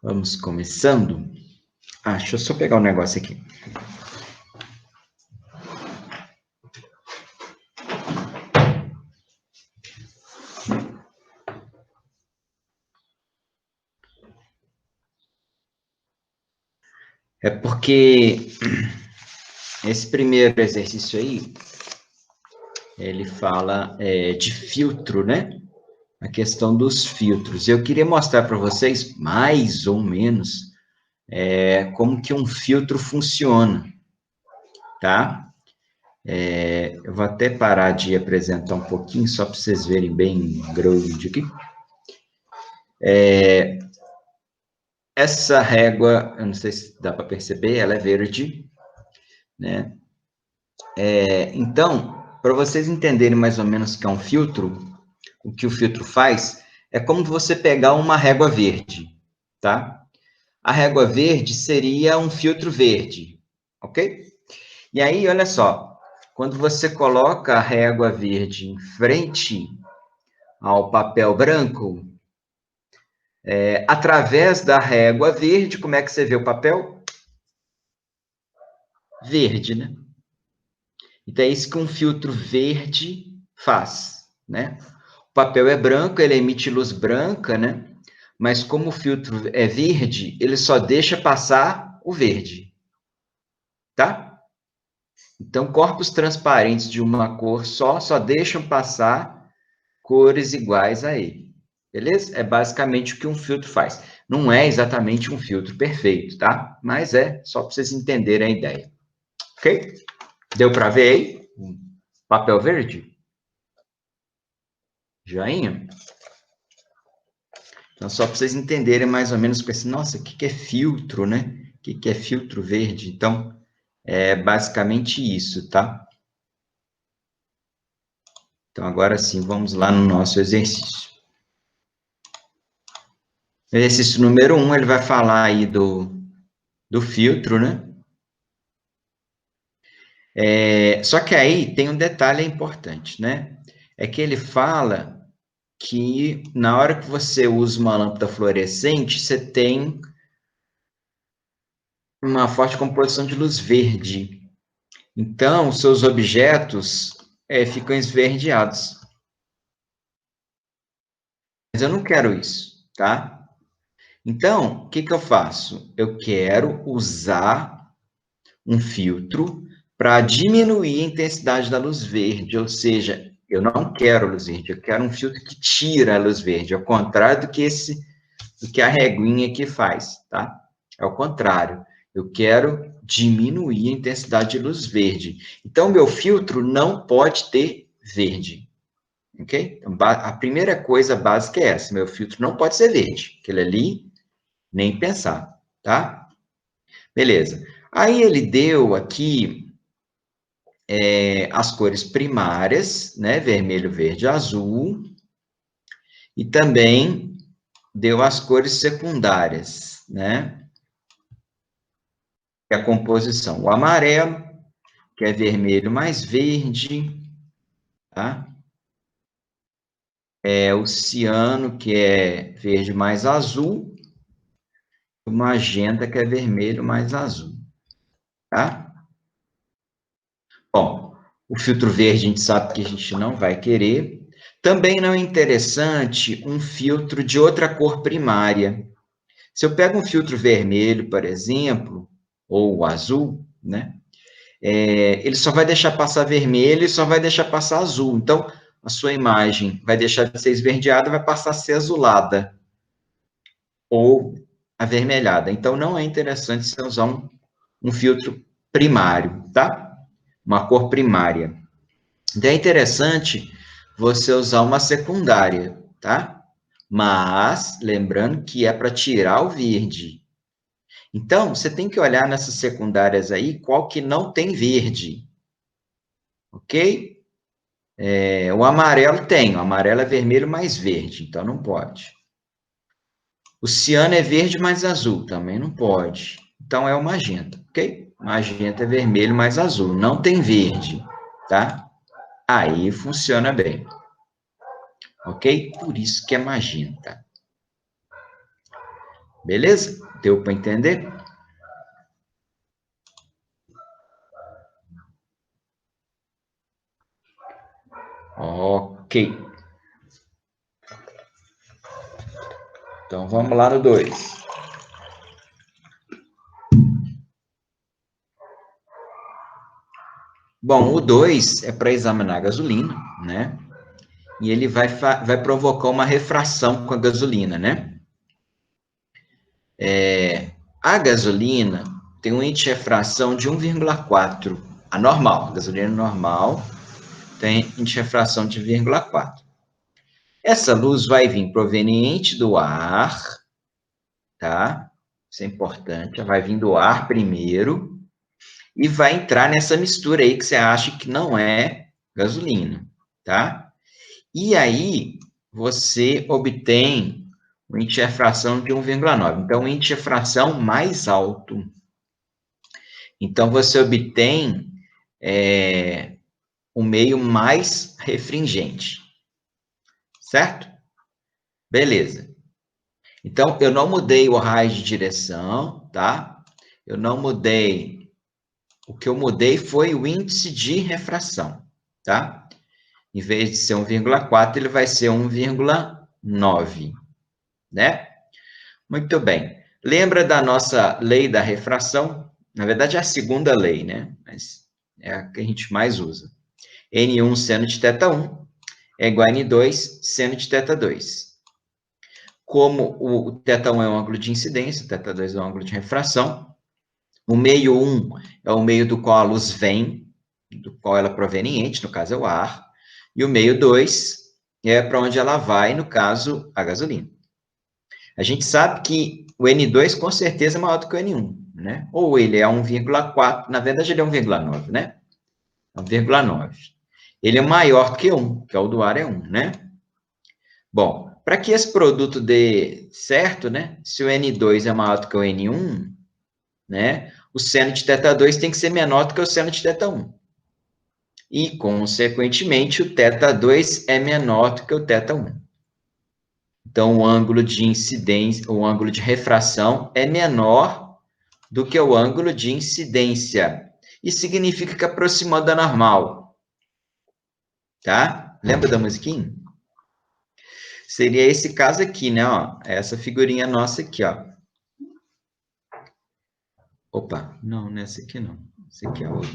Vamos começando. Deixa eu só pegar um negócio aqui. É porque esse primeiro exercício aí, ele fala de filtro, né? A questão dos filtros. Eu queria mostrar para vocês, mais ou menos, como que um filtro funciona, tá? Eu vou até parar de apresentar um pouquinho, só para vocês verem bem grande aqui. Essa régua, eu não sei se dá para perceber, ela é verde, né? Então, para vocês entenderem mais ou menos o que é um filtro, o que o filtro faz, é como você pegar uma régua verde, tá? A régua verde seria um filtro verde, ok? E aí, olha só, quando você coloca a régua verde em frente ao papel branco, através da régua verde, como é que você vê o papel? Verde, né? Então, é isso que um filtro verde faz, né? O papel é branco, ele emite luz branca, né? Mas como o filtro é verde, ele só deixa passar o verde, tá? Então, corpos transparentes de uma cor só deixam passar cores iguais a ele, beleza? É basicamente o que um filtro faz. Não é exatamente um filtro perfeito, tá? Mas é só para vocês entenderem a ideia, ok? Deu para ver aí? Papel verde? Joinha? Então, só para vocês entenderem mais ou menos, assim, nossa, o que é filtro, né? O que é filtro verde? Então, é basicamente isso, tá? Então, agora sim, vamos lá no nosso exercício. Exercício número 1, ele vai falar aí do filtro, né? Só que aí tem um detalhe importante, né? É que ele fala que na hora que você usa uma lâmpada fluorescente, você tem uma forte composição de luz verde. Então, seus objetos ficam esverdeados. Mas eu não quero isso, tá? Então, o que que eu faço? Eu quero usar um filtro para diminuir a intensidade da luz verde, ou seja, eu não quero luz verde, eu quero um filtro que tira a luz verde, ao contrário do que a reguinha aqui faz, tá? É o contrário. Eu quero diminuir a intensidade de luz verde. Então, meu filtro não pode ter verde, ok? Então, a primeira coisa básica é essa, meu filtro não pode ser verde, aquele ali, nem pensar, tá? Beleza. Aí ele deu aqui as cores primárias, né? Vermelho, verde, azul. E também deu as cores secundárias, né? Que é a composição. O amarelo, que é vermelho mais verde, tá? O ciano, que é verde mais azul. O magenta, que é vermelho mais azul, tá? Bom, o filtro verde a gente sabe que a gente não vai querer. Também não é interessante um filtro de outra cor primária. Se eu pego um filtro vermelho, por exemplo, ou azul, né? Ele só vai deixar passar vermelho e só vai deixar passar azul. Então, a sua imagem vai deixar de ser esverdeada, vai passar a ser azulada ou avermelhada. Então, não é interessante você usar um filtro primário, tá? Uma cor primária. Então, é interessante você usar uma secundária, tá? Mas, lembrando que é para tirar o verde. Então, você tem que olhar nessas secundárias aí, qual que não tem verde, ok? O amarelo tem, o amarelo é vermelho mais verde, então não pode. O ciano é verde mais azul, também não pode. Então, é o magenta, ok? Magenta é vermelho mais azul, não tem verde, tá? Aí funciona bem, ok? Por isso que é magenta. Beleza? Deu para entender? Ok. Então, vamos lá no 2. Bom, o 2 é para examinar a gasolina, né? E ele vai provocar uma refração com a gasolina, né? A gasolina tem um índice de refração de 1,4. A normal, a gasolina normal tem índice de refração de 1,4. Essa luz vai vir proveniente do ar, tá? Isso é importante, ela vai vir do ar primeiro e vai entrar nessa mistura aí que você acha que não é gasolina, tá? E aí você obtém um índice de refração de 1,9. Então, um índice de refração mais alto. Então, você obtém um meio mais refringente, certo? Beleza. Então, eu não mudei o raio de direção, tá? Eu não mudei. O que eu mudei foi o índice de refração, tá? Em vez de ser 1,4, ele vai ser 1,9, né? Muito bem. Lembra da nossa lei da refração? Na verdade, é a segunda lei, né? Mas é a que a gente mais usa. N1 seno de θ1 é igual a N2 seno de θ2. Como o θ1 é um ângulo de incidência, o θ2 é um ângulo de refração, o meio 1 é o meio do qual a luz vem, do qual ela é proveniente, no caso é o ar, e o meio 2 é para onde ela vai, no caso, a gasolina. A gente sabe que o N2 com certeza é maior do que o N1, né? Ou ele é 1,4, na verdade ele é 1,9, né? 1,9. Ele é maior do que 1, que é o do ar é 1, né? Bom, para que esse produto dê certo, né? Se o N2 é maior do que o N1, né? O seno de θ2 tem que ser menor do que o seno de θ1. E, consequentemente, o θ2 é menor do que o θ1. Então, o ângulo de incidência, o ângulo de refração é menor do que o ângulo de incidência. Isso significa que aproximou da normal. Tá? Lembra da musiquinha? Seria esse caso aqui, né? Ó, essa figurinha nossa aqui, ó. Opa, não, nessa aqui não. Essa aqui é a outra.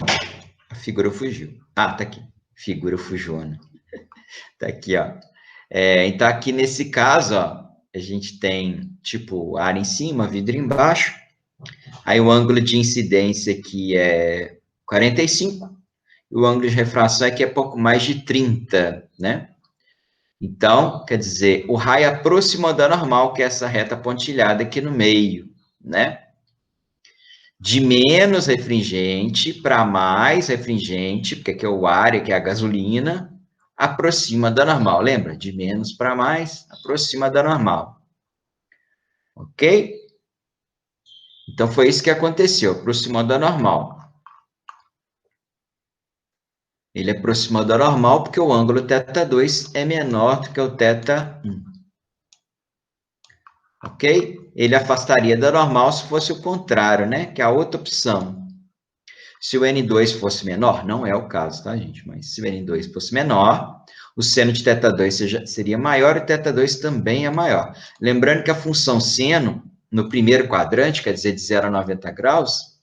A figura fugiu. Ah, tá aqui. Figura fujona. Tá aqui, ó. Então, aqui nesse caso, ó, a gente tem, tipo, ar em cima, vidro embaixo. Aí o ângulo de incidência aqui é 45. E o ângulo de refração aqui é pouco mais de 30, né? Então, quer dizer, o raio aproxima da normal, que é essa reta pontilhada aqui no meio, né? De menos refringente para mais refringente, porque aqui é o ar, aqui é a gasolina, aproxima da normal. Lembra? De menos para mais, aproxima da normal. Ok? Então, foi isso que aconteceu, aproximou da normal. Ele aproximou da normal porque o ângulo θ2 é menor do que o θ1. Ok? Ele afastaria da normal se fosse o contrário, né? Que é a outra opção. Se o N2 fosse menor, não é o caso, tá, gente? Mas se o N2 fosse menor, o seno de θ2 seria maior e θ2 também é maior. Lembrando que a função seno, no primeiro quadrante, quer dizer, de 0 a 90 graus,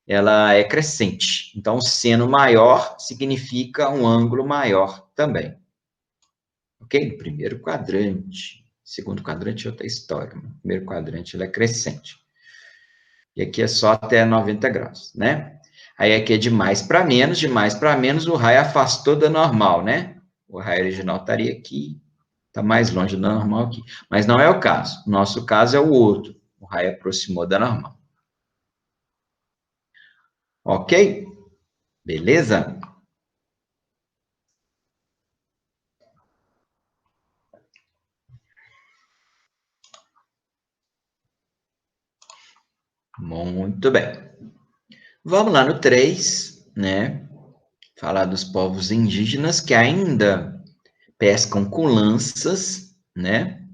ela é crescente. Então, seno maior significa um ângulo maior também. Ok? No primeiro quadrante. Segundo quadrante é outra história. No primeiro quadrante ela é crescente. E aqui é só até 90 graus, né? Aí aqui é de mais para menos, o raio afastou da normal, né? O raio original estaria aqui, está mais longe da normal aqui. Mas não é o caso. O nosso caso é o outro. O raio aproximou da normal. Ok? Beleza? Muito bem. Vamos lá no 3, né? Falar dos povos indígenas que ainda pescam com lanças, né?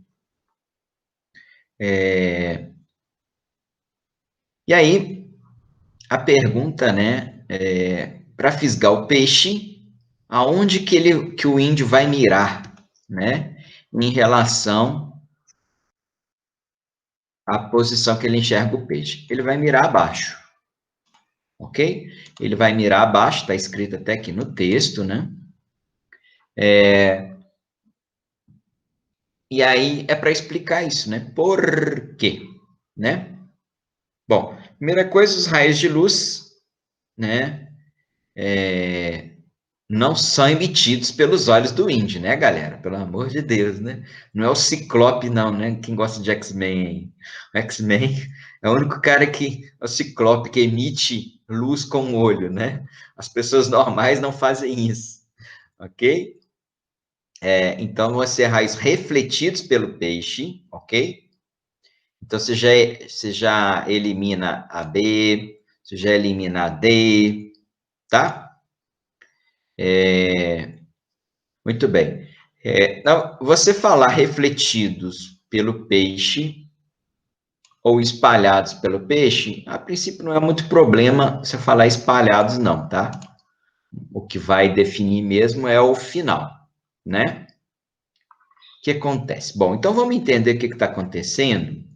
E aí, a pergunta, né, para fisgar o peixe, aonde que o índio vai mirar, né, em relação à posição que ele enxerga o peixe? Ele vai mirar abaixo, ok? Ele vai mirar abaixo, está escrito até aqui no texto, né? E aí é para explicar isso, né? Por quê, né? Bom, primeira coisa, os raios de luz, né, não são emitidos pelos olhos do índio, né, galera? Pelo amor de Deus, né? Não é o Ciclope, não, né? Quem gosta de X-Men, o X-Men é o único cara que é o Ciclope que emite luz com o olho, né? As pessoas normais não fazem isso, ok? Então, vão ser raios refletidos pelo peixe, ok? Então, você já elimina a B, você já elimina a D, tá? Muito bem. Você falar refletidos pelo peixe ou espalhados pelo peixe, a princípio não é muito problema você falar espalhados, não, tá? O que vai definir mesmo é o final, né? O que acontece? Bom, então vamos entender o que está acontecendo.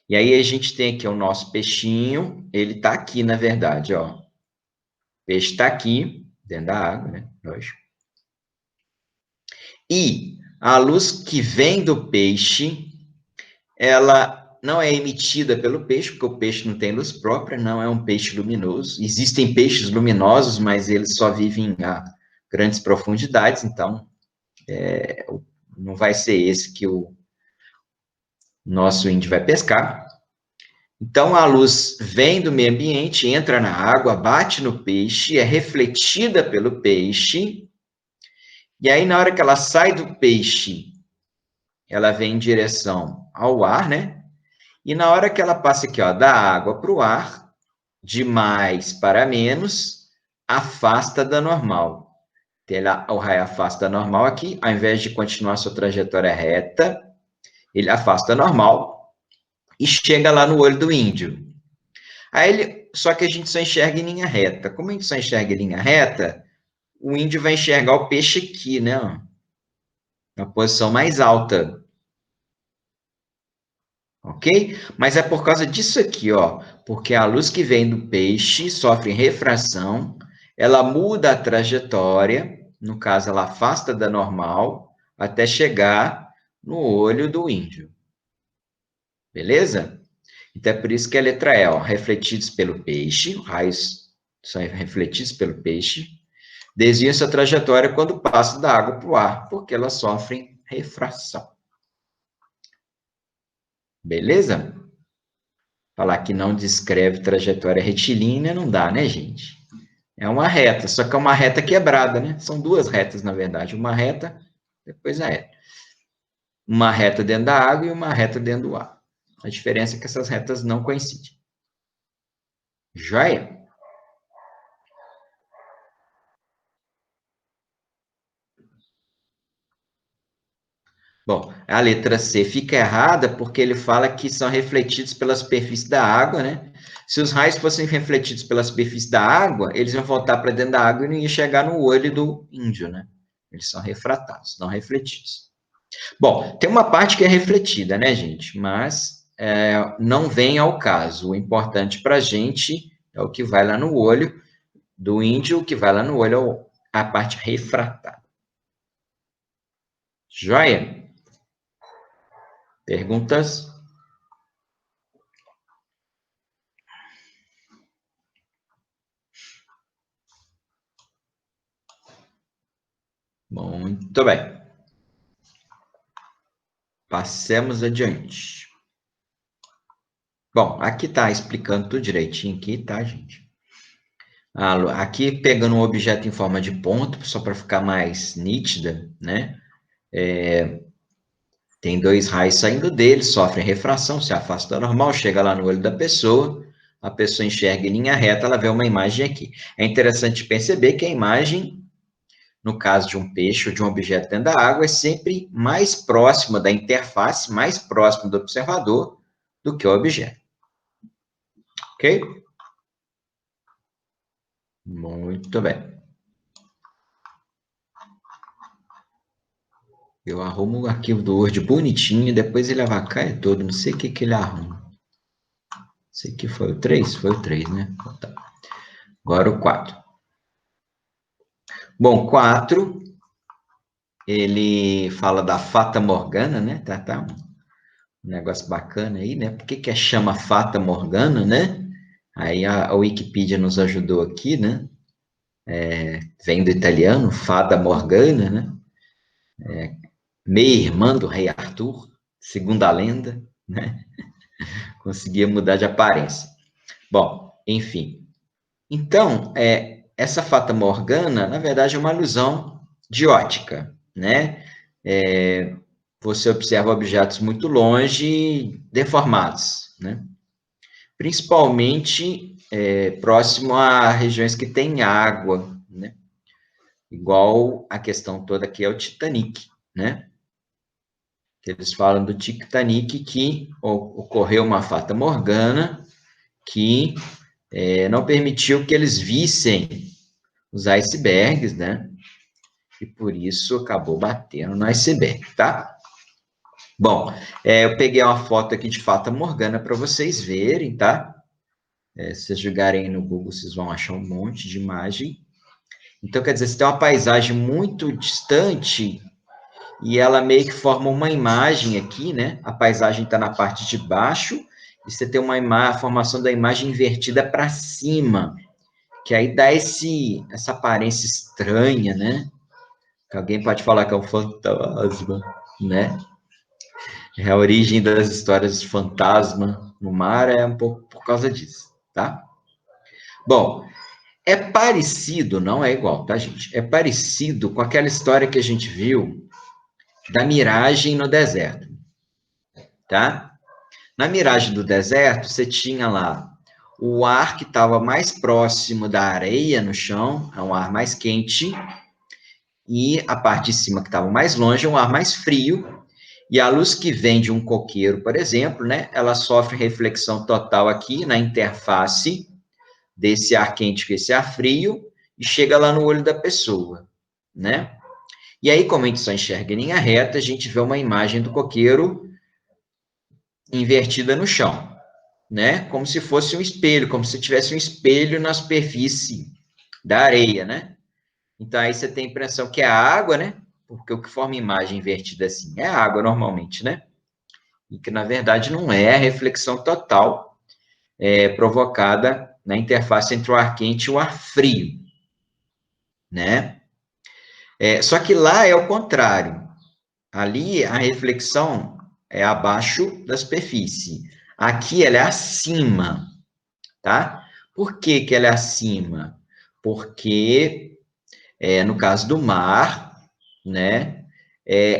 E aí a gente tem aqui o nosso peixinho, ele está aqui, na verdade, ó. O peixe está aqui, dentro da água, né? Lógico. E a luz que vem do peixe, ela não é emitida pelo peixe, porque o peixe não tem luz própria, não é um peixe luminoso. Existem peixes luminosos, mas eles só vivem a grandes profundidades, então não vai ser esse que o nosso índio vai pescar. Então, a luz vem do meio ambiente, entra na água, bate no peixe, é refletida pelo peixe, e aí, na hora que ela sai do peixe, ela vem em direção ao ar, né? E na hora que ela passa aqui, ó, da água para o ar, de mais para menos, afasta da normal. O raio afasta da normal aqui, ao invés de continuar sua trajetória reta, ele afasta da normal e chega lá no olho do índio. Só que a gente só enxerga em linha reta. Como a gente só enxerga em linha reta, o índio vai enxergar o peixe aqui, né? Na posição mais alta. Ok? Mas é por causa disso aqui, ó. Porque a luz que vem do peixe sofre refração, ela muda a trajetória, no caso, ela afasta da normal, até chegar no olho do índio. Beleza? Então, é por isso que a letra E, ó, refletidos pelo peixe, raios são refletidos pelo peixe, desviam sua trajetória quando passam da água para o ar, porque elas sofrem refração. Beleza? Falar que não descreve trajetória retilínea não dá, né, gente? É uma reta, só que é uma reta quebrada, né? São duas retas, na verdade. Uma reta, depois a reta. Uma reta dentro da água e uma reta dentro do ar. A diferença é que essas retas não coincidem. Joia? Bom, a letra C fica errada porque ele fala que são refletidos pela superfície da água, né? Se os raios fossem refletidos pela superfície da água, eles iam voltar para dentro da água e não ia chegar no olho do índio, né? Eles são refratados, não refletidos. Bom, tem uma parte que é refletida, né, gente? Mas não vem ao caso. O importante para a gente é o que vai lá no olho do índio, o que vai lá no olho é a parte refratada. Joia? Perguntas? Muito bem. Passemos adiante. Bom, aqui está explicando tudo direitinho aqui, tá, gente? Aqui pegando um objeto em forma de ponto, só para ficar mais nítida, né? Tem dois raios saindo dele, sofrem refração, se afasta da normal, chega lá no olho da pessoa, a pessoa enxerga em linha reta, ela vê uma imagem aqui. É interessante perceber que a imagem, no caso de um peixe ou de um objeto dentro da água, é sempre mais próxima da interface, mais próxima do observador, do que o objeto. Ok? Muito bem. Eu arrumo o arquivo do Word bonitinho e depois ele avacalha todo. Não sei o que ele arruma. Esse aqui foi o 3? Foi o 3, né? Tá. Agora o 4. Bom, 4, ele fala da Fata Morgana, né? Tá um negócio bacana aí, né? Por que é chama Fata Morgana, né? Aí a Wikipedia nos ajudou aqui, né? Vem do italiano, Fada Morgana, né? Meia-irmã do rei Arthur, segundo a lenda, né? Conseguia mudar de aparência. Bom, enfim. Então, essa Fata Morgana, na verdade, é uma ilusão de ótica, né? Você observa objetos muito longe, deformados, né? Principalmente próximo a regiões que têm água, né? Igual a questão toda aqui é o Titanic, né? Eles falam do Titanic que ocorreu uma fata morgana que não permitiu que eles vissem os icebergs, né? E por isso acabou batendo no iceberg, tá? Bom, eu peguei uma foto aqui de fata morgana para vocês verem, tá? Se vocês jogarem no Google, vocês vão achar um monte de imagem. Então, quer dizer, você tem uma paisagem muito distante e ela meio que forma uma imagem aqui, né? A paisagem está na parte de baixo e você tem a formação da imagem invertida para cima, que aí dá essa aparência estranha, né? Que alguém pode falar que é um fantasma, né? A origem das histórias de fantasma no mar é um pouco por causa disso, tá? Bom, é parecido, não é igual, tá, gente? É parecido com aquela história que a gente viu da miragem no deserto, tá? Na miragem do deserto, você tinha lá o ar que estava mais próximo da areia no chão, é um ar mais quente, e a parte de cima que estava mais longe é um ar mais frio, e a luz que vem de um coqueiro, por exemplo, né, ela sofre reflexão total aqui na interface desse ar quente com esse ar frio, e chega lá no olho da pessoa, né? E aí, como a gente só enxerga em linha reta, a gente vê uma imagem do coqueiro invertida no chão, né? Como se fosse um espelho, como se tivesse um espelho na superfície da areia, né? Então, aí você tem a impressão que é a água, né? Porque o que forma imagem invertida assim é a água normalmente, né? E que, na verdade, não é a reflexão total provocada na interface entre o ar quente e o ar frio, né? Só que lá é o contrário. Ali, a reflexão é abaixo da superfície. Aqui, ela é acima, tá? Por que que ela é acima? Porque, no caso do mar, né,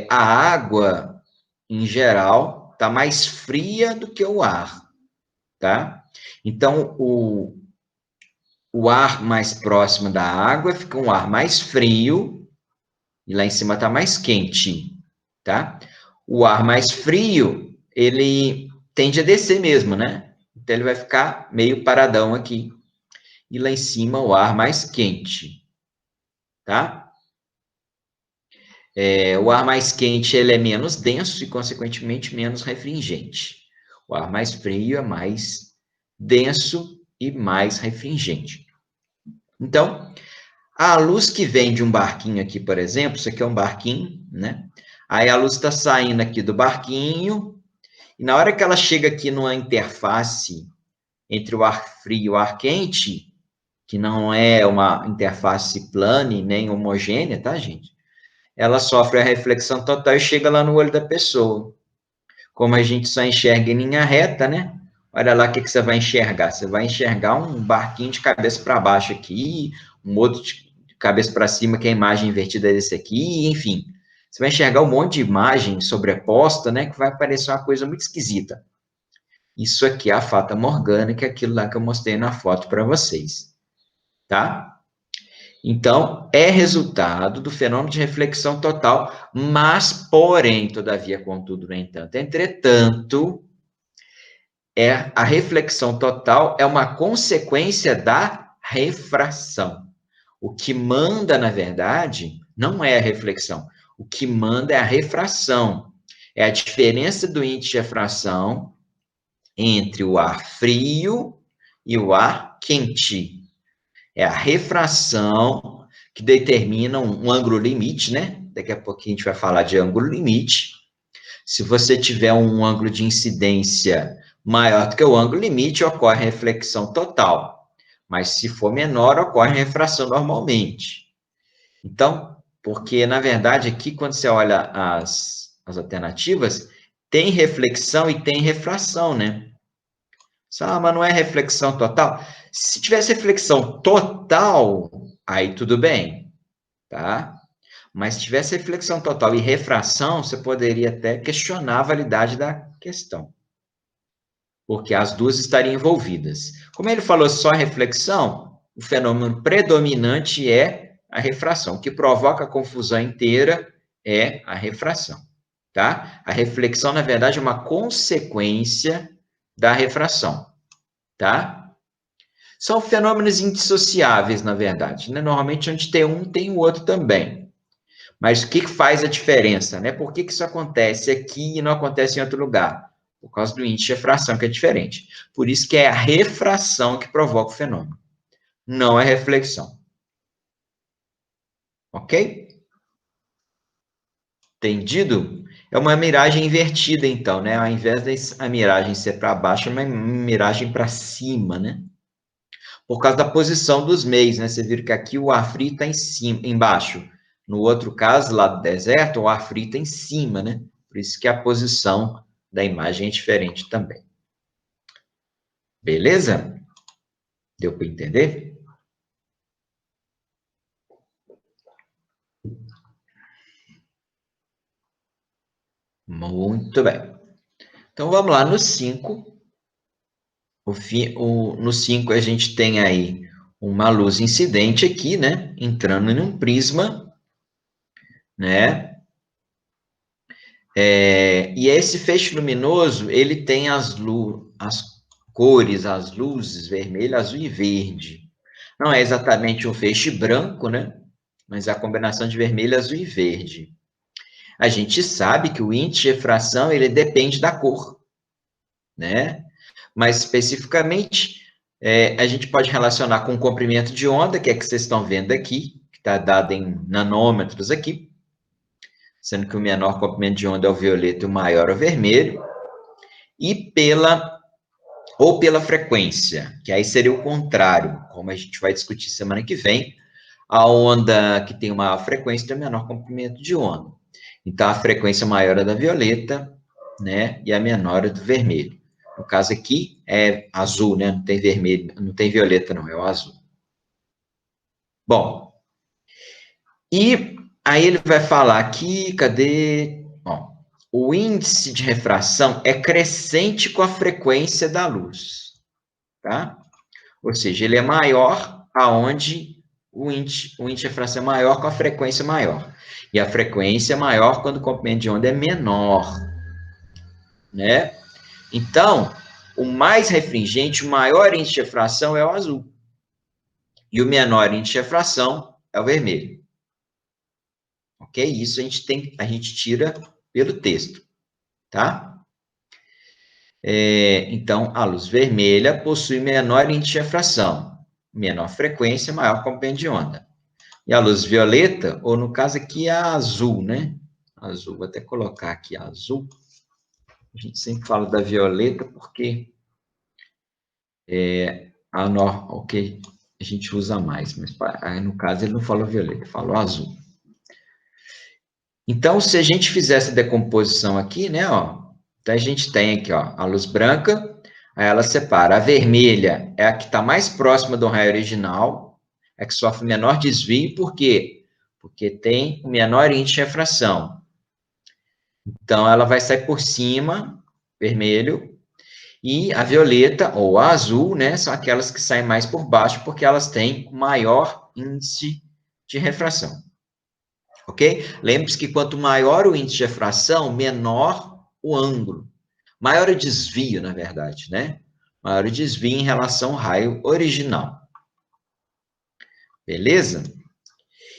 a água, em geral, está mais fria do que o ar, tá? Então, o ar mais próximo da água fica um ar mais frio e lá em cima está mais quente, tá? O ar mais frio, ele tende a descer mesmo, né? Então, ele vai ficar meio paradão aqui. E lá em cima, o ar mais quente, tá? O ar mais quente, ele é menos denso e, consequentemente, menos refringente. O ar mais frio é mais denso e mais refringente. Então, a luz que vem de um barquinho aqui, por exemplo, isso aqui é um barquinho, né? Aí a luz está saindo aqui do barquinho, e na hora que ela chega aqui numa interface entre o ar frio e o ar quente, que não é uma interface plana nem homogênea, tá, gente? Ela sofre a reflexão total e chega lá no olho da pessoa. Como a gente só enxerga em linha reta, né? Olha lá o que você vai enxergar. Você vai enxergar um barquinho de cabeça para baixo aqui, um outro de cabeça para cima, que é a imagem invertida desse aqui, enfim. Você vai enxergar um monte de imagem sobreposta, né? Que vai parecer uma coisa muito esquisita. Isso aqui é a fata morgana, que é aquilo lá que eu mostrei na foto para vocês, tá? Então, é resultado do fenômeno de reflexão total, mas, porém, todavia, contudo, no entanto, entretanto, a reflexão total é uma consequência da refração. O que manda, na verdade, não é a reflexão. O que manda é a refração. É a diferença do índice de refração entre o ar frio e o ar quente. É a refração que determina um ângulo limite, né? Daqui a pouquinho a gente vai falar de ângulo limite. Se você tiver um ângulo de incidência maior do que o ângulo limite, ocorre reflexão total. Mas se for menor, ocorre refração normalmente. Então, porque, na verdade, aqui, quando você olha as alternativas, tem reflexão e tem refração, né? Mas não é reflexão total? Se tivesse reflexão total, aí tudo bem, tá? Mas se tivesse reflexão total e refração, você poderia até questionar a validade da questão. Porque as duas estariam envolvidas. Como ele falou só reflexão, o fenômeno predominante é a refração. O que provoca a confusão inteira é a refração, tá? A reflexão, na verdade, é uma consequência da refração, tá? São fenômenos indissociáveis, na verdade, né? Normalmente, onde tem um, tem o outro também. Mas o que faz a diferença, né? Por que isso acontece aqui e não acontece em outro lugar? Por causa do índice de refração, que é diferente. Por isso que é a refração que provoca o fenômeno, não é reflexão. Ok? Entendido? É uma miragem invertida, então, né? Ao invés da miragem ser para baixo, é uma miragem para cima, né? Por causa da posição dos meios, né? Você viu que aqui o ar frio está em cima, embaixo. No outro caso, lá do deserto, o ar frio está em cima, né? Por isso que a posição da imagem é diferente também. Beleza? Deu para entender? Muito bem. Então, vamos lá no 5. No 5, a gente tem aí uma luz incidente aqui, né? Entrando em um prisma, né? E esse feixe luminoso, ele tem as cores, as luzes vermelho, azul e verde. Não é exatamente um feixe branco, né? Mas é a combinação de vermelho, azul e verde. A gente sabe que o índice de refração, ele depende da cor, né? Mais especificamente, a gente pode relacionar com o comprimento de onda, que é que vocês estão vendo aqui, que está dado em nanômetros aqui, sendo que o menor comprimento de onda é o violeta e o maior é o vermelho, e pela frequência, que aí seria o contrário, como a gente vai discutir semana que vem, a onda que tem maior frequência tem o menor comprimento de onda. Então, a frequência maior é da violeta, né, e a menor é do vermelho. No caso aqui, é azul, né, não tem vermelho, não tem violeta não, é o azul. Bom, e aí ele vai falar aqui, cadê? Bom, o índice de refração é crescente com a frequência da luz, tá? Ou seja, ele é maior aonde o índice de refração é maior com a frequência maior. E a frequência é maior quando o comprimento de onda é menor, né? Então, o mais refringente, o maior índice de refração é o azul. E o menor índice de refração é o vermelho. Ok? Isso a gente tira pelo texto, tá? Então, a luz vermelha possui menor índice de refração, menor frequência, maior comprimento de onda. E a luz violeta, ou no caso aqui a azul, né? Azul, vou até colocar aqui a azul. A gente sempre fala da violeta porque o que a gente usa mais, mas aí no caso ele não falou violeta, falou azul. Então, se a gente fizer essa decomposição aqui, né, ó, então a gente tem aqui, ó, a luz branca, aí ela separa. A vermelha é a que está mais próxima do raio original, é que sofre menor desvio, por quê? Porque tem o menor índice de refração. Então, ela vai sair por cima, vermelho, e a violeta ou a azul, né, são aquelas que saem mais por baixo, porque elas têm maior índice de refração. Ok? Lembre-se que quanto maior o índice de refração, menor o ângulo. Maior o desvio, na verdade, né? Maior o desvio em relação ao raio original. Beleza?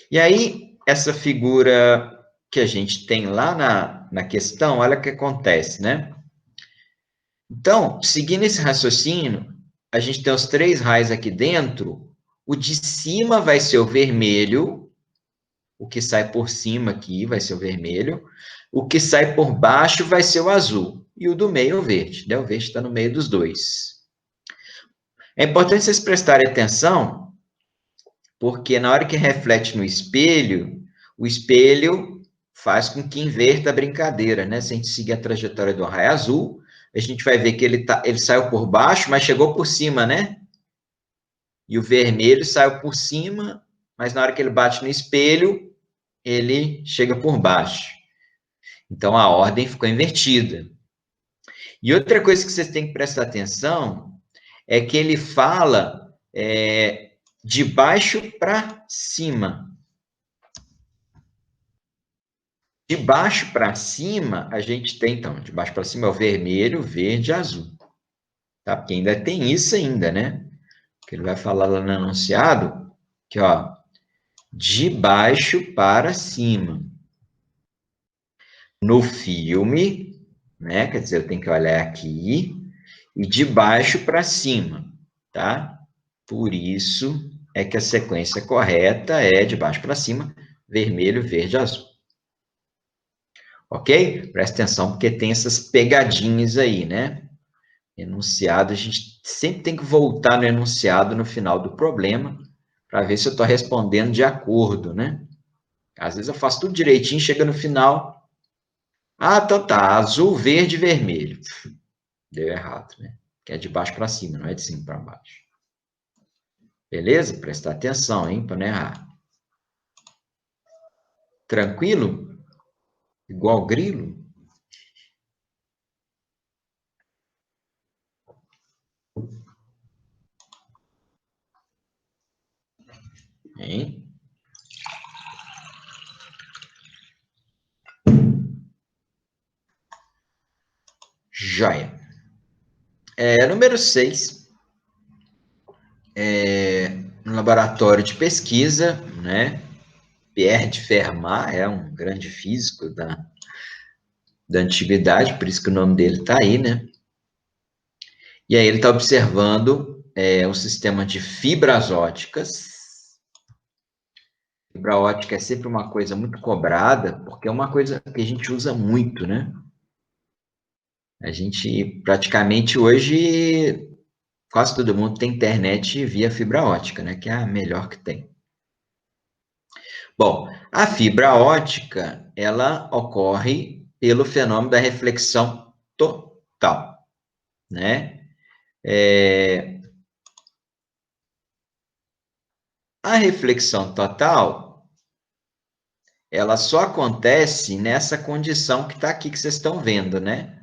E aí, essa figura que a gente tem lá na questão, olha o que acontece, né? Então, seguindo esse raciocínio, a gente tem os 3 raios aqui dentro, o de cima vai ser o vermelho, o que sai por cima aqui vai ser o vermelho, o que sai por baixo vai ser o azul, e o do meio o verde, né? O verde está no meio dos dois. É importante vocês prestarem atenção, porque na hora que reflete no espelho, o espelho faz com que inverta a brincadeira, né? Se a gente seguir a trajetória do raio azul, a gente vai ver que ele saiu por baixo, mas chegou por cima, né? E o vermelho saiu por cima, mas na hora que ele bate no espelho, ele chega por baixo. Então, a ordem ficou invertida. E outra coisa que vocês têm que prestar atenção é que ele fala de baixo para cima. De baixo para cima, a gente tem, então, de baixo para cima é o vermelho, verde e azul. Tá? Porque ainda tem isso ainda, né? Que ele vai falar lá no enunciado, que, ó, de baixo para cima. No filme, né? Quer dizer, eu tenho que olhar aqui, e de baixo para cima, tá? Por isso é que a sequência correta é de baixo para cima, vermelho, verde, azul. Ok? Presta atenção, porque tem essas pegadinhas aí, né? Enunciado, a gente sempre tem que voltar no enunciado no final do problema, para ver se eu estou respondendo de acordo, né? Às vezes eu faço tudo direitinho, chega no final, então tá, azul, verde, vermelho. Deu errado, né? Que é de baixo para cima, não é de cima para baixo. Beleza? Prestar atenção, hein, para não errar. Tranquilo? Igual grilo? Hein? Joia. Número 6. Um laboratório de pesquisa, né? Pierre de Fermat é um grande físico da antiguidade, por isso que o nome dele está aí, né? E aí ele está observando o sistema de fibras óticas. Fibra ótica é sempre uma coisa muito cobrada, porque é uma coisa que a gente usa muito, né? A gente, praticamente hoje, quase todo mundo tem internet via fibra ótica, né? Que é a melhor que tem. Bom, a fibra ótica, ela ocorre pelo fenômeno da reflexão total, né? A reflexão total, ela só acontece nessa condição que está aqui, que vocês estão vendo, né?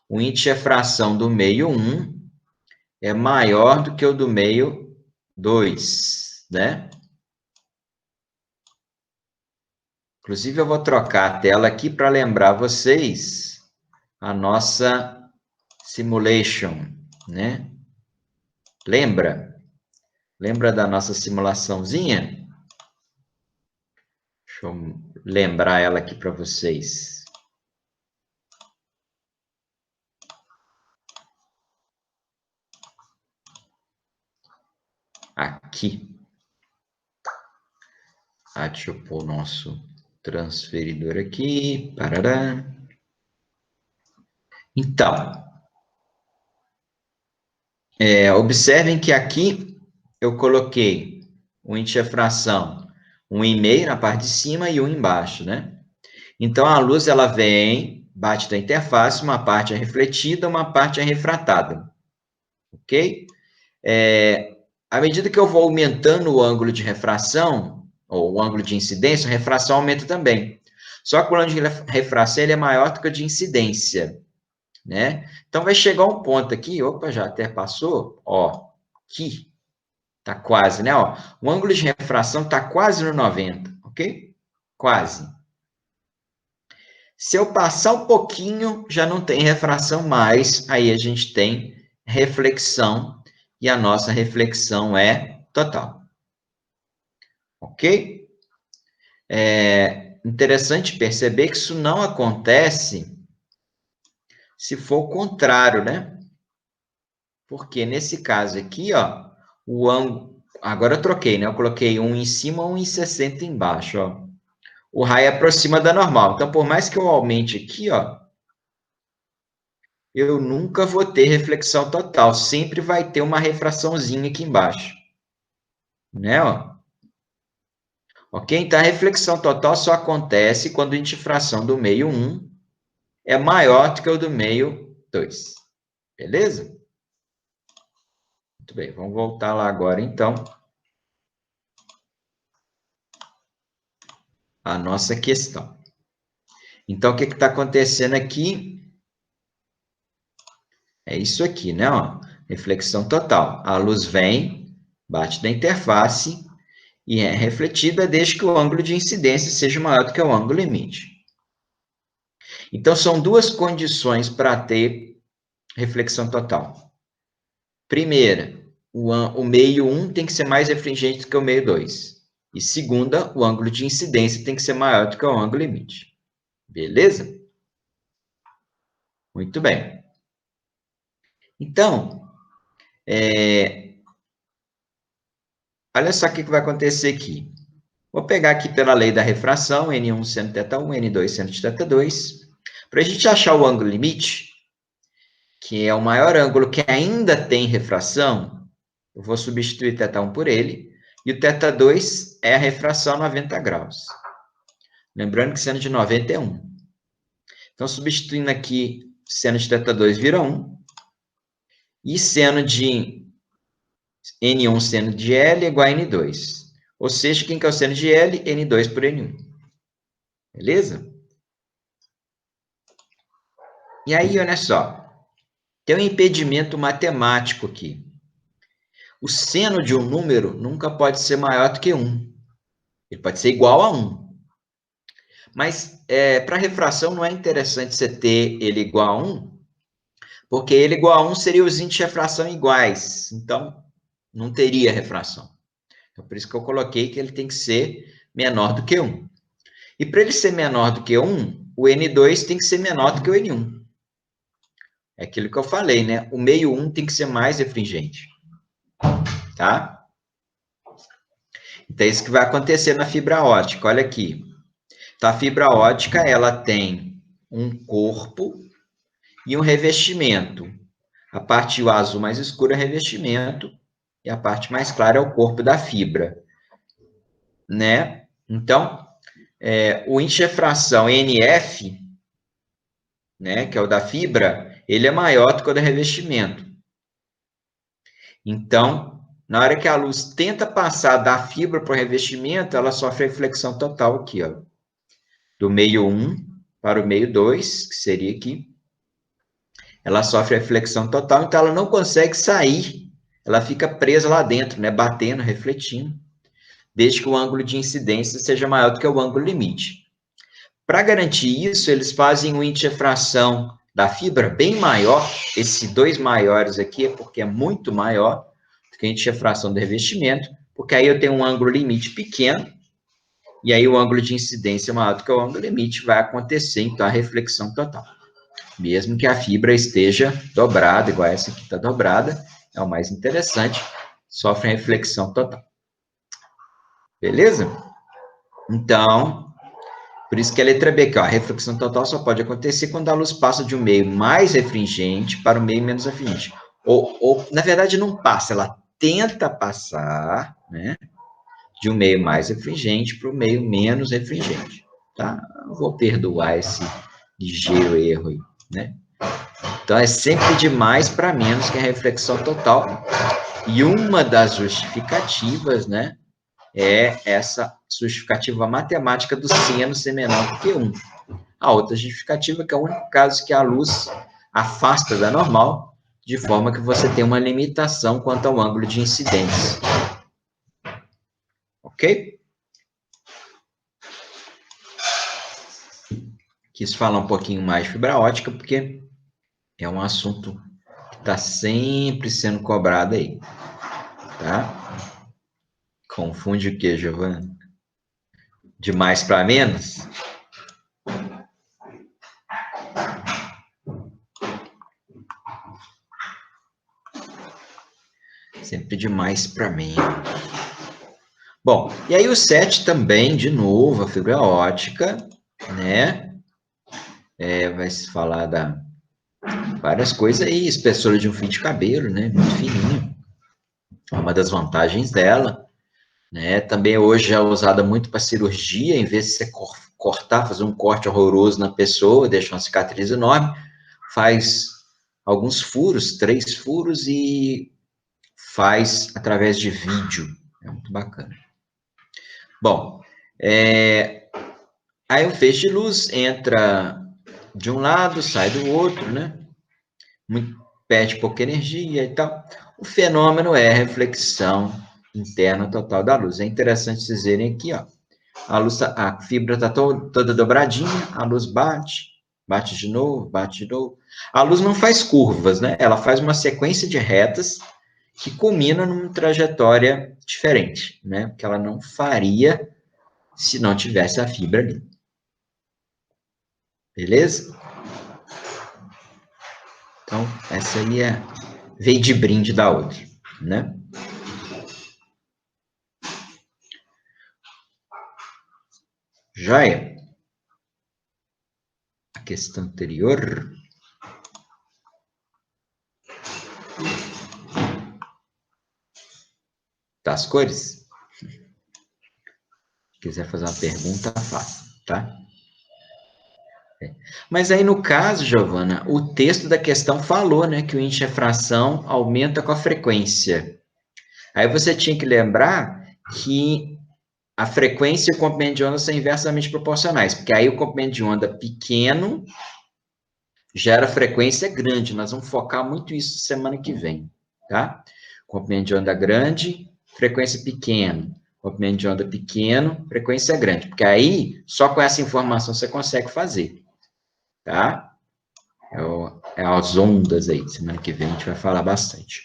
O índice de fração do meio 1 é maior do que o do meio 2, né? Inclusive, eu vou trocar a tela aqui para lembrar vocês a nossa simulation, né? Lembra? Lembra da nossa simulaçãozinha? Deixa eu lembrar ela aqui para vocês. Aqui. Deixa eu pôr o nosso transferidor aqui. Parará. Então, observem que aqui eu coloquei o índice de fração 1,5 na parte de cima e 1 embaixo, né? Então, a luz, ela vem, bate da interface, uma parte é refletida, uma parte é refratada. Ok? À medida que eu vou aumentando o ângulo de refração, ou o ângulo de incidência, a refração aumenta também. Só que o ângulo de refração ele é maior do que o de incidência, né? Então, vai chegar um ponto aqui, opa, já até passou, ó, aqui, tá quase, né? Ó, o ângulo de refração tá quase no 90, ok? Quase. Se eu passar um pouquinho, já não tem refração mais, aí a gente tem reflexão, e a nossa reflexão é total. Ok? É interessante perceber que isso não acontece se for o contrário, né? Porque nesse caso aqui, ó, o ângulo... Agora eu troquei, né? Eu coloquei um em cima, um em 60 embaixo, ó. O raio aproxima da normal. Então, por mais que eu aumente aqui, ó, eu nunca vou ter reflexão total. Sempre vai ter uma refraçãozinha aqui embaixo. Né, ó? Ok? Então, a reflexão total só acontece quando a infração do meio 1 é maior do que o do meio 2. Beleza? Muito bem, vamos voltar lá agora, então, a nossa questão. Então, o que está acontecendo aqui? É isso aqui, né? Ó, reflexão total. A luz vem, bate na interface e é refletida desde que o ângulo de incidência seja maior do que o ângulo limite. Então, são duas condições para ter reflexão total. Primeira, o meio 1 tem que ser mais refringente do que o meio 2. E segunda, o ângulo de incidência tem que ser maior do que o ângulo limite. Beleza? Muito bem. Então, olha só o que vai acontecer aqui. Vou pegar aqui pela lei da refração, N1 seno θ1, N2 seno de θ2. Para a gente achar o ângulo limite, que é o maior ângulo que ainda tem refração, eu vou substituir θ1 por ele, e o θ2 é a refração a 90 graus. Lembrando que seno de 90 é 1. Então, substituindo aqui, seno de θ2 vira 1, e seno de N1 seno de L é igual a N2. Ou seja, quem que é o seno de L? N2 por N1. Beleza? E aí, olha só. Tem um impedimento matemático aqui. O seno de um número nunca pode ser maior do que 1. Ele pode ser igual a 1. Mas, para refração, não é interessante você ter ele igual a 1, porque ele igual a 1 seria os índices de refração iguais. Então, não teria refração. Então, por isso que eu coloquei que ele tem que ser menor do que 1. E para ele ser menor do que 1, o N2 tem que ser menor do que o N1. É aquilo que eu falei, né? O meio 1 tem que ser mais refringente. Tá? Então, é isso que vai acontecer na fibra ótica. Olha aqui. Então, a fibra ótica, ela tem um corpo e um revestimento. A parte azul mais escura é o revestimento e a parte mais clara é o corpo da fibra. Né? Então, o índice de refração NF, né, que é o da fibra, ele é maior do que o do revestimento. Então, na hora que a luz tenta passar da fibra para o revestimento, ela sofre a reflexão total aqui, ó, do meio 1 para o meio 2, que seria aqui. Ela sofre a reflexão total, então ela não consegue sair, ela fica presa lá dentro, né, batendo, refletindo, desde que o ângulo de incidência seja maior do que o ângulo limite. Para garantir isso, eles fazem um índice de refração da fibra bem maior. Esse 2 maiores aqui é porque é muito maior do que o índice de refração do revestimento, porque aí eu tenho um ângulo limite pequeno, e aí o ângulo de incidência maior do que o ângulo limite vai acontecer, então, a reflexão total. Mesmo que a fibra esteja dobrada, igual essa aqui está dobrada, é o mais interessante, sofre a reflexão total. Beleza? Então, por isso que a letra B aqui, ó, a reflexão total só pode acontecer quando a luz passa de um meio mais refringente para um meio menos refringente. Ou, na verdade, não passa, ela tenta passar, né, de um meio mais refringente para o meio menos refringente, tá? Eu vou perdoar esse ligeiro erro aí, né? Então, é sempre de mais para menos que a reflexão total. E uma das justificativas, né, é essa justificativa matemática do seno ser menor do que 1. A outra justificativa que é o único caso que a luz afasta da normal, de forma que você tem uma limitação quanto ao ângulo de incidência. Ok? quis falar um pouquinho mais de fibra ótica, porque é um assunto que está sempre sendo cobrado aí, tá? Confunde o que, Giovana? De mais para menos? Sempre de mais para menos. Bom, e aí o 7 também, de novo, a fibra ótica, né? Vai se falar da várias coisas aí, espessura de um fio de cabelo, né? Muito fininho. É uma das vantagens dela, né? Também hoje é usada muito para cirurgia, em vez de você cortar, fazer um corte horroroso na pessoa, deixar uma cicatriz enorme, faz alguns furos, 3 furos e faz através de vídeo. É muito bacana. Bom, aí o feixe de luz entra de um lado, sai do outro, né? Perde pouca energia e tal. O fenômeno é a reflexão interna total da luz. É interessante vocês verem aqui, ó. A fibra está toda dobradinha, a luz bate, bate de novo, bate de novo. A luz não faz curvas, né? Ela faz uma sequência de retas que culmina numa trajetória diferente, né? Que ela não faria se não tivesse a fibra ali. Beleza? Então, essa aí veio de brinde da outra, né? Joia? A questão anterior. Das cores? Se quiser fazer uma pergunta, faça, tá? Mas aí, no caso, Giovana, o texto da questão falou, né, que o índice de refração aumenta com a frequência. Aí você tinha que lembrar que a frequência e o comprimento de onda são inversamente proporcionais, porque aí o comprimento de onda pequeno gera frequência grande. Nós vamos focar muito isso semana que vem, tá? Comprimento de onda grande, frequência pequena. Comprimento de onda pequeno, frequência grande. Porque aí, só com essa informação você consegue fazer, tá? É as ondas aí. Semana que vem a gente vai falar bastante.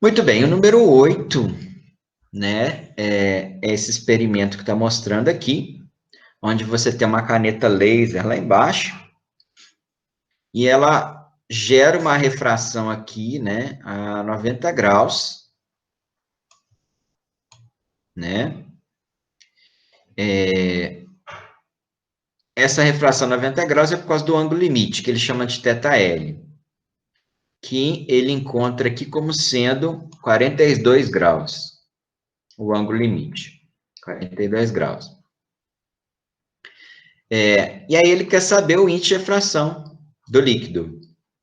Muito bem, o número 8, né, é esse experimento que está mostrando aqui, onde você tem uma caneta laser lá embaixo, e ela gera uma refração aqui, né, a 90 graus, né? Essa refração a 90 graus é por causa do ângulo limite, que ele chama de θL, que ele encontra aqui como sendo 42 graus, o ângulo limite, 42 graus. E aí ele quer saber o índice de refração do líquido,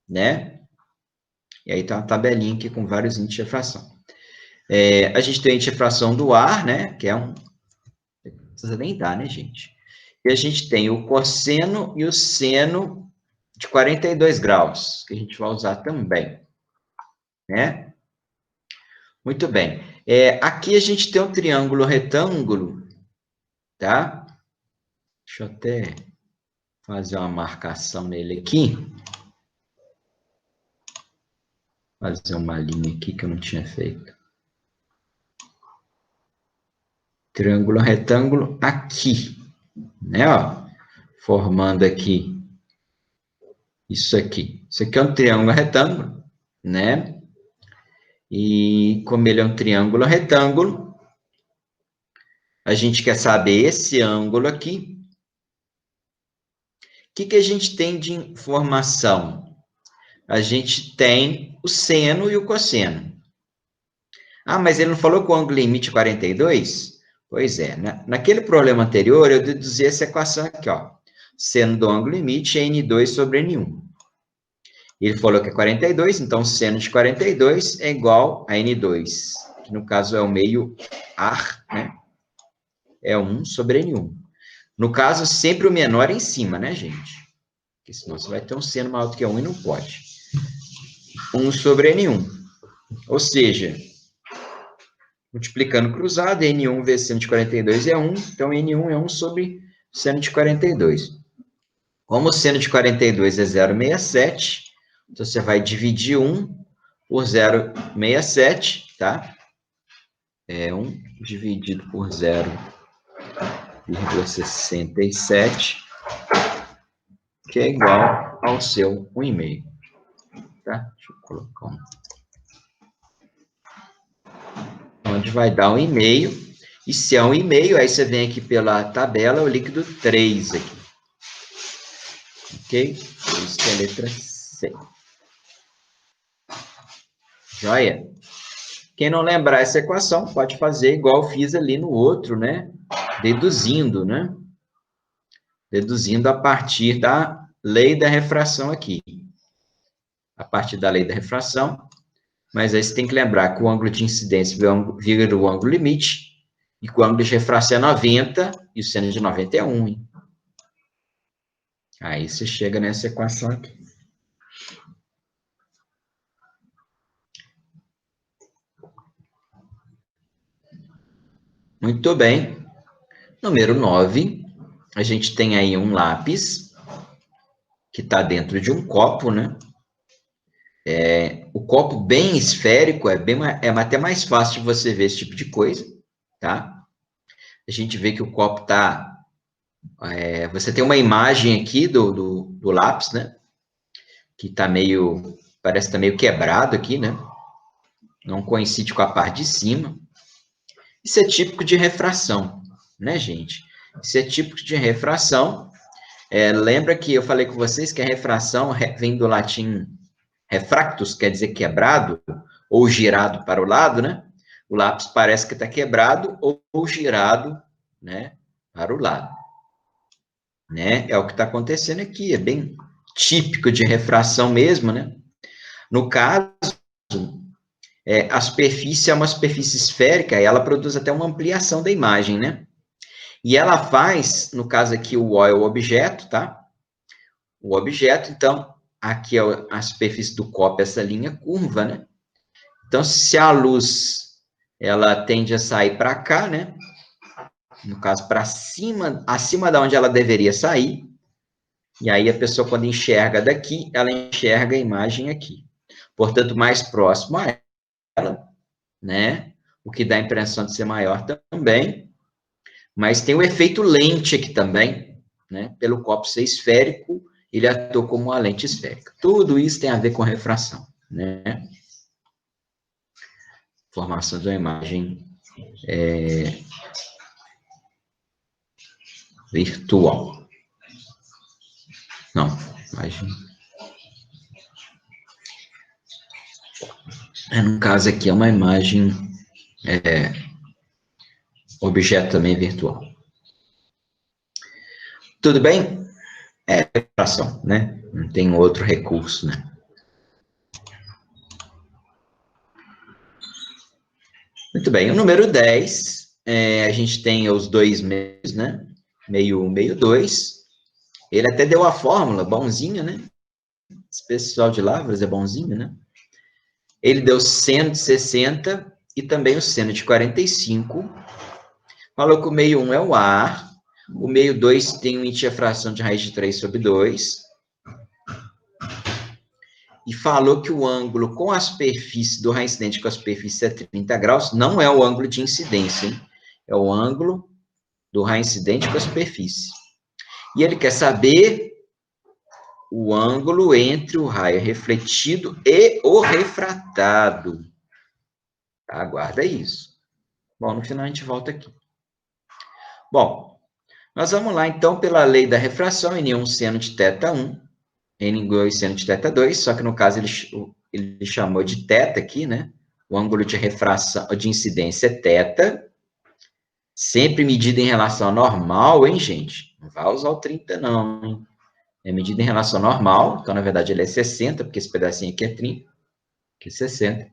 né? E aí tá uma tabelinha aqui com vários índices de refração. A gente tem a índice de refração do ar, né? Que é um... Não precisa nem dar, né, gente? E a gente tem o cosseno e o seno de 42 graus, que a gente vai usar também, né? Muito bem. Aqui a gente tem um triângulo retângulo, tá? Deixa eu até fazer uma marcação nele aqui. Fazer uma linha aqui que eu não tinha feito. Triângulo retângulo aqui, né? Ó, formando aqui isso aqui. Isso aqui é um triângulo retângulo, né? E como ele é um triângulo retângulo, a gente quer saber esse ângulo aqui. O que a gente tem de informação? A gente tem o seno e o cosseno. Ah, mas ele não falou que o ângulo limite é 42? Pois é, naquele problema anterior, eu deduzi essa equação aqui, ó. Seno do ângulo limite é N2 sobre N1. Ele falou que é 42, então seno de 42 é igual a N2, que no caso é o meio ar, né? É 1 sobre N1. No caso, sempre o menor é em cima, né, gente? Porque senão você vai ter um seno maior do que 1 e não pode. 1 sobre N1. Ou seja, multiplicando cruzado, N1 vezes seno de 42 é 1, então N1 é 1 sobre seno de 42. Como o seno de 42 é 0,67, então você vai dividir 1 por 0,67, tá? É 1 dividido por 0,67, que é igual ao seu 1,5, tá? Deixa eu colocar onde vai dar 1,5. E se é 1,5, aí você vem aqui pela tabela, o líquido 3 aqui. Ok? Isso é a letra C. Joia? Quem não lembrar essa equação, pode fazer igual eu fiz ali no outro, né? Deduzindo, né? Deduzindo a partir da lei da refração aqui. A partir da lei da refração, mas aí você tem que lembrar que o ângulo de incidência vira o ângulo limite, e que o ângulo de refração é 90, e o seno de 90 é 1, hein? Aí você chega nessa equação aqui. Muito bem. Número 9, a gente tem aí um lápis que está dentro de um copo, né? O copo bem esférico é até mais fácil de você ver esse tipo de coisa, tá? A gente vê que o copo está... você tem uma imagem aqui do lápis, né? Que está meio... parece que está meio quebrado aqui, né? Não coincide com a parte de cima. Isso é típico de refração, né, gente? Isso é típico de refração. Lembra que eu falei com vocês que a refração vem do latim refractus, quer dizer quebrado, ou girado para o lado, né? O lápis parece que está quebrado ou girado, né, para o lado. Né? É o que está acontecendo aqui, é bem típico de refração mesmo, né? No caso, a superfície é uma superfície esférica e ela produz até uma ampliação da imagem, né? E ela faz, no caso aqui, o O é o objeto, tá? O objeto, então, aqui é a superfície do copo, essa linha curva, né? Então, se a luz, ela tende a sair para cá, né? No caso, para cima, acima da onde ela deveria sair. E aí, a pessoa, quando enxerga daqui, ela enxerga a imagem aqui. Portanto, mais próximo a ela, né? O que dá a impressão de ser maior também. Mas tem o efeito lente aqui também, né? Pelo copo ser esférico, ele atua como uma lente esférica. Tudo isso tem a ver com refração, né? Formação de uma imagem virtual. Não, imagem. No caso aqui, é uma imagem objeto também virtual. Tudo bem? É refração, né? Não tem outro recurso, né? Muito bem, o número 10, a gente tem os dois meios, né? Meio 1, meio 2. Ele até deu a fórmula, bonzinho, né? Esse pessoal de Lavras é bonzinho, né? Ele deu seno de 60 e também o seno de 45. Falou que o meio 1 é o ar, o meio 2 tem uma fração de raiz de 3 sobre 2. E falou que o ângulo com a superfície do raio incidente com a superfície é 30 graus, não é o ângulo de incidência, hein? É o ângulo do raio incidente com a superfície. E ele quer saber o ângulo entre o raio refletido e o refratado. Tá? Aguarda isso. Bom, no final a gente volta aqui. Bom, nós vamos lá, então, pela lei da refração, N1 seno de θ1, N2 seno de θ2, só que no caso ele chamou de θ aqui, né? O ângulo de refração, de incidência é θ, sempre medido em relação ao normal, hein, gente? Não vai usar o 30, não, hein? É medido em relação ao normal, então, na verdade, ele é 60, porque esse pedacinho aqui é 30, aqui é 60.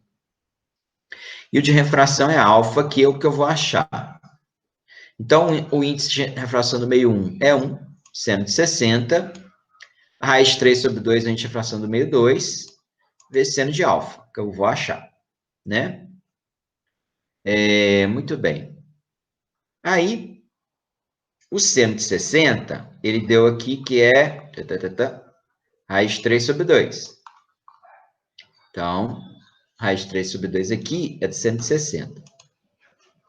E o de refração é alfa, que é o que eu vou achar. Então, o índice de refração do meio 1 é 1, seno de 60. A raiz de 3 sobre 2, a gente refração do meio 2, vezes seno de alfa, que eu vou achar, né? Muito bem. Aí, o seno de 60, ele deu aqui que é raiz de 3 sobre 2. Então, raiz de 3 sobre 2 aqui é de 160.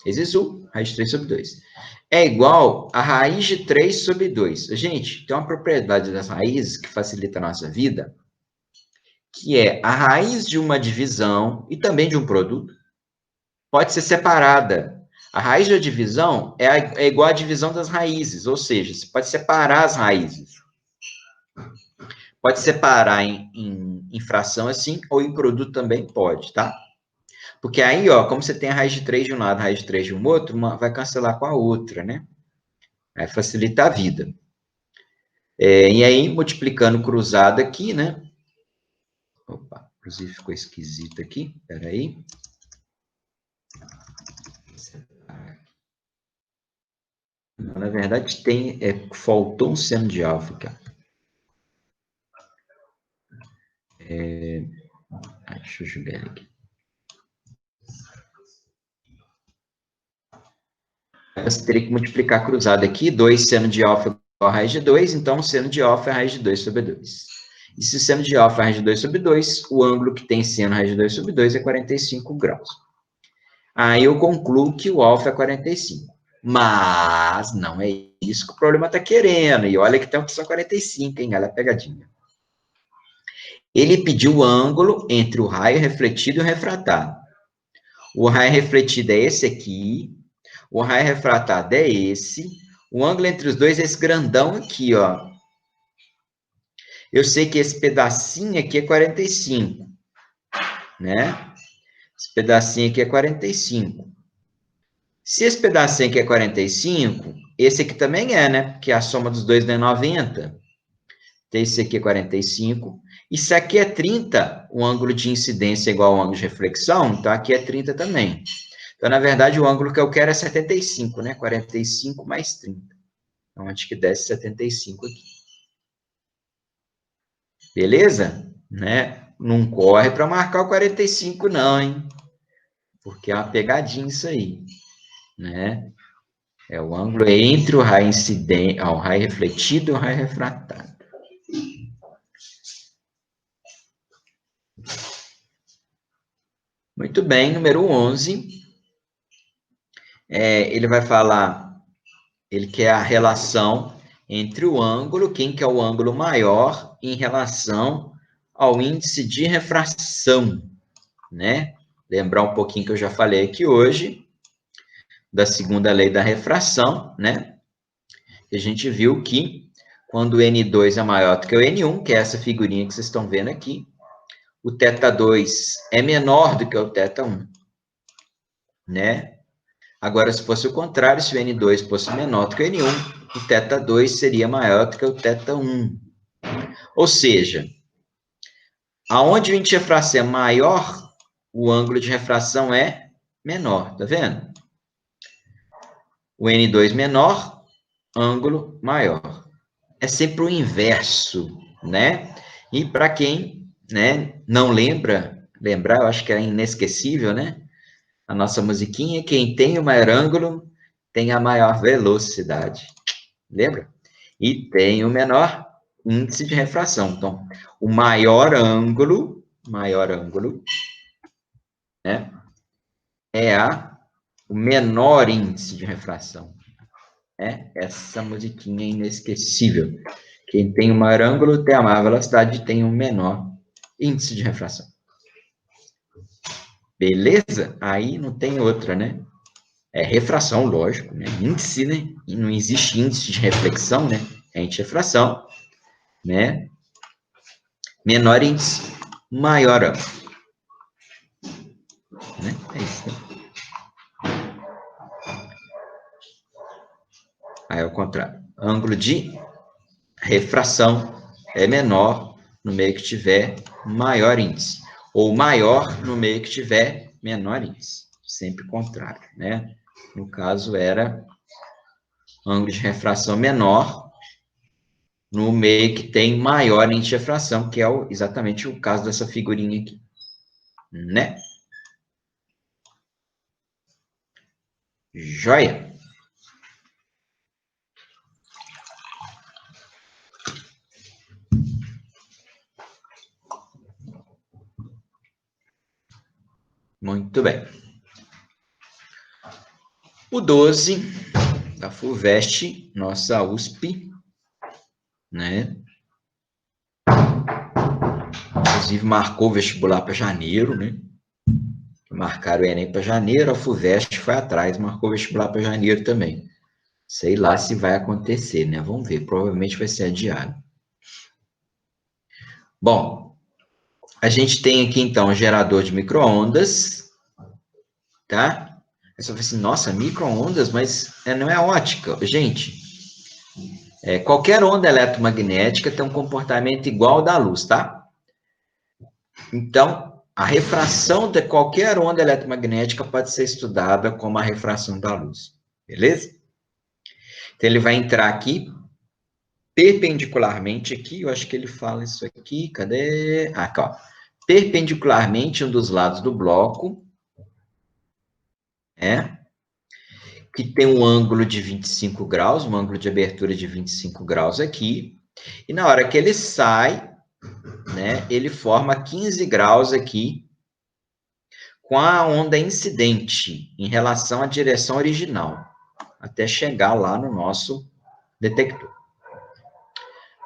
Vezes 1, raiz de 3 sobre 2. É igual a raiz de 3 sobre 2. Gente, tem uma propriedade das raízes que facilita a nossa vida, que é a raiz de uma divisão e também de um produto pode ser separada. A raiz da divisão é igual à divisão das raízes, ou seja, você pode separar as raízes. Pode separar em fração assim, ou em produto também pode, tá? Porque aí, ó, como você tem a raiz de 3 de um lado, a raiz de 3 de um outro, uma vai cancelar com a outra, né? Aí facilita a vida. E aí, multiplicando cruzado aqui, né? Opa, inclusive ficou esquisito aqui, peraí. Na verdade, faltou um seno de alfa, cara. Deixa eu jogar ele aqui. Você teria que multiplicar cruzado aqui, 2 seno de alfa igual a raiz de 2, então o seno de alfa é a raiz de 2 sobre 2. E se o seno de alfa é a raiz de 2 sobre 2, o ângulo que tem seno raiz de 2 sobre 2 é 45 graus. Aí eu concluo que o alfa é 45. Mas não é isso que o problema está querendo. E olha que tem a opção 45, hein? Olha a pegadinha. Ele pediu o ângulo entre o raio refletido e o refratado. O raio refletido é esse aqui, o raio refratado é esse, o ângulo entre os dois é esse grandão aqui, ó. Eu sei que esse pedacinho aqui é 45, né? Esse pedacinho aqui é 45. Se esse pedacinho aqui é 45, esse aqui também é, né? Porque a soma dos dois dá 90. Então, esse aqui é 45. Isso aqui é 30, o ângulo de incidência é igual ao ângulo de reflexão, então aqui é 30 também. Então, na verdade, o ângulo que eu quero é 75, né? 45 mais 30. Então, acho que desce 75 aqui. Beleza? Né? Não corre para marcar o 45 não, hein? Porque é uma pegadinha isso aí, né? É o ângulo entre o raio incidente, o raio refletido e o raio refratado. Muito bem, número 11. Ele vai falar, ele quer a relação entre o ângulo, quem que é o ângulo maior em relação ao índice de refração, né? Lembrar um pouquinho que eu já falei aqui hoje, da segunda lei da refração, né? A gente viu que quando o N2 é maior do que o N1, que é essa figurinha que vocês estão vendo aqui, o θ2 é menor do que o θ1, né? Agora, se fosse o contrário, se o N2 fosse menor do que o N1, o θ2 seria maior do que o θ1. Ou seja, aonde o índice de refração é maior, o ângulo de refração é menor, tá vendo? O N2 menor, ângulo maior. É sempre o inverso, né? E para quem, né, não lembrar, eu acho que é inesquecível, né? A nossa musiquinha, quem tem o maior ângulo tem a maior velocidade. Lembra? E tem o menor índice de refração. Então, o maior ângulo, né, é o menor índice de refração. Né? Essa musiquinha é inesquecível. Quem tem o maior ângulo tem a maior velocidade e tem o menor índice de refração. Beleza? Aí não tem outra, né? É refração, lógico, né? Índice, né? E não existe índice de reflexão, né? É índice de refração, né? Menor índice, maior ângulo. Né? É isso, né? Aí é o contrário. Ângulo de refração é menor no meio que tiver maior índice. Ou maior no meio que tiver menor índice. Sempre contrário, né? No caso, era ângulo de refração menor no meio que tem maior índice de refração, que é exatamente o caso dessa figurinha aqui, né? Joia? Muito bem. O 12 da FUVEST, nossa USP, né? Inclusive marcou o vestibular para janeiro, né? Marcaram o Enem para janeiro, a FUVEST foi atrás, marcou o vestibular para janeiro também. Sei lá se vai acontecer, né? Vamos ver, provavelmente vai ser adiado. Bom, a gente tem aqui então o gerador de micro-ondas, tá? Aí você vai assim, nossa, micro-ondas, mas não é ótica. Gente, qualquer onda eletromagnética tem um comportamento igual ao da luz, tá? Então, a refração de qualquer onda eletromagnética pode ser estudada como a refração da luz, beleza? Então, ele vai entrar aqui, perpendicularmente aqui, eu acho que ele fala isso aqui, cadê? Aqui, ó. Perpendicularmente um dos lados do bloco, que tem um ângulo de 25 graus, um ângulo de abertura de 25 graus aqui, e na hora que ele sai, né, ele forma 15 graus aqui, com a onda incidente em relação à direção original, até chegar lá no nosso detector.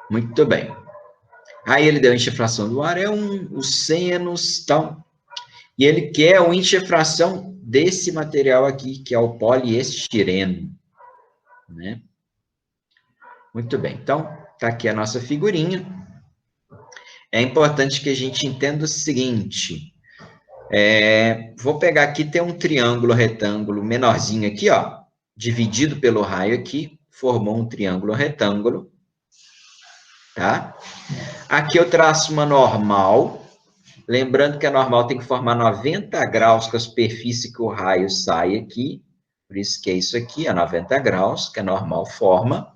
Muito bem. Aí ele deu a enxefração do ar, os senos, tal. E ele quer a enxefração desse material aqui, que é o poliestireno, né? Muito bem. Então, tá aqui a nossa figurinha. É importante que a gente entenda o seguinte. Vou pegar aqui, tem um triângulo retângulo menorzinho aqui, ó, dividido pelo raio aqui, formou um triângulo retângulo, tá? Aqui eu traço uma normal, lembrando que a normal tem que formar 90 graus com a superfície que o raio sai aqui, por isso que é isso aqui, é 90 graus, que a normal forma,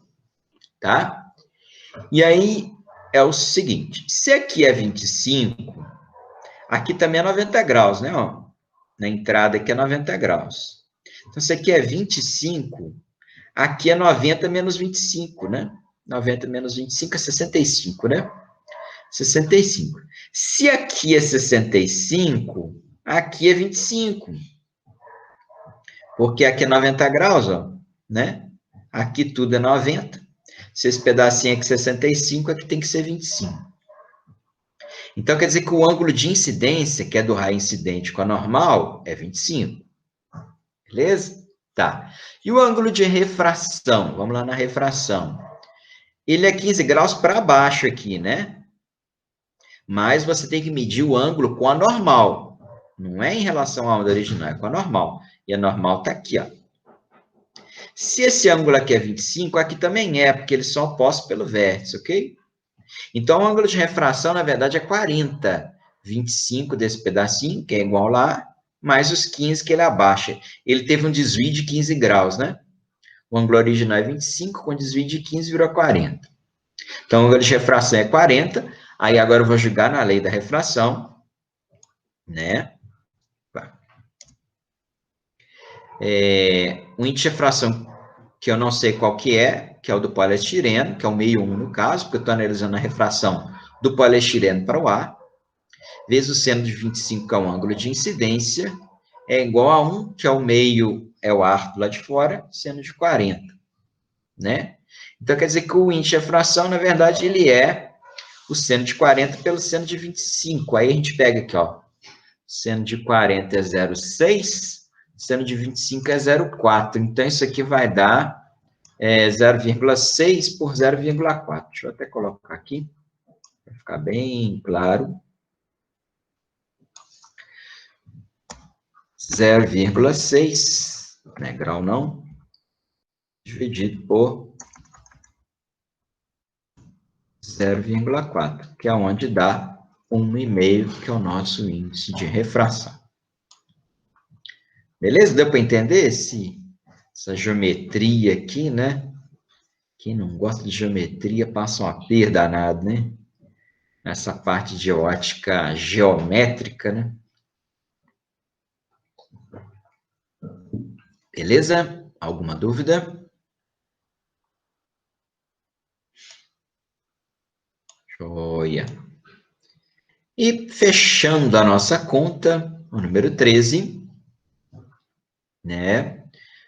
tá? E aí é o seguinte, se aqui é 25, aqui também é 90 graus, né, ó? Na entrada aqui é 90 graus. Então, se aqui é 25, aqui é 90 menos 25, né? 90 menos 25 é 65, né? 65. Se aqui é 65, aqui é 25. Porque aqui é 90 graus, ó, né? Aqui tudo é 90. Se esse pedacinho aqui é 65, aqui tem que ser 25. Então, quer dizer que o ângulo de incidência, que é do raio incidente com a normal, é 25. Beleza? Tá. E o ângulo de refração? Vamos lá na refração. Ele é 15 graus para baixo aqui, né? Mas você tem que medir o ângulo com a normal. Não é em relação à onda original, é com a normal. E a normal está aqui, ó. Se esse ângulo aqui é 25, aqui também é, porque eles são opostos pelo vértice, ok? Então, o ângulo de refração, na verdade, é 40. 25 desse pedacinho, que é igual lá, mais os 15 que ele abaixa. Ele teve um desvio de 15 graus, né? O ângulo original é 25, com desvio de 15 virou 40. Então, o ângulo de refração é 40. Aí, agora eu vou jogar na lei da refração, né? O índice de refração, que eu não sei qual que é o do poliestireno, que é o meio 1 no caso, porque eu estou analisando a refração do poliestireno para o ar, vezes o seno de 25, que é o ângulo de incidência, é igual a 1, que é o meio, é o ar do lado de fora, seno de 40, né? Então, quer dizer que o índice de refração, na verdade, ele é o seno de 40 pelo seno de 25. Aí a gente pega aqui, ó, seno de 40 é 0,6, seno de 25 é 0,4. Então, isso aqui vai dar 0,6 por 0,4. Deixa eu até colocar aqui, para ficar bem claro. 0,6, né, grau não, dividido por 0,4, que é onde dá 1,5, que é o nosso índice de refração. Beleza? Deu para entender essa geometria aqui, né? Quem não gosta de geometria passa uma perda danada, né? Essa parte de ótica geométrica, né? Beleza? Alguma dúvida? Joia. E fechando a nossa conta, o número 13, né?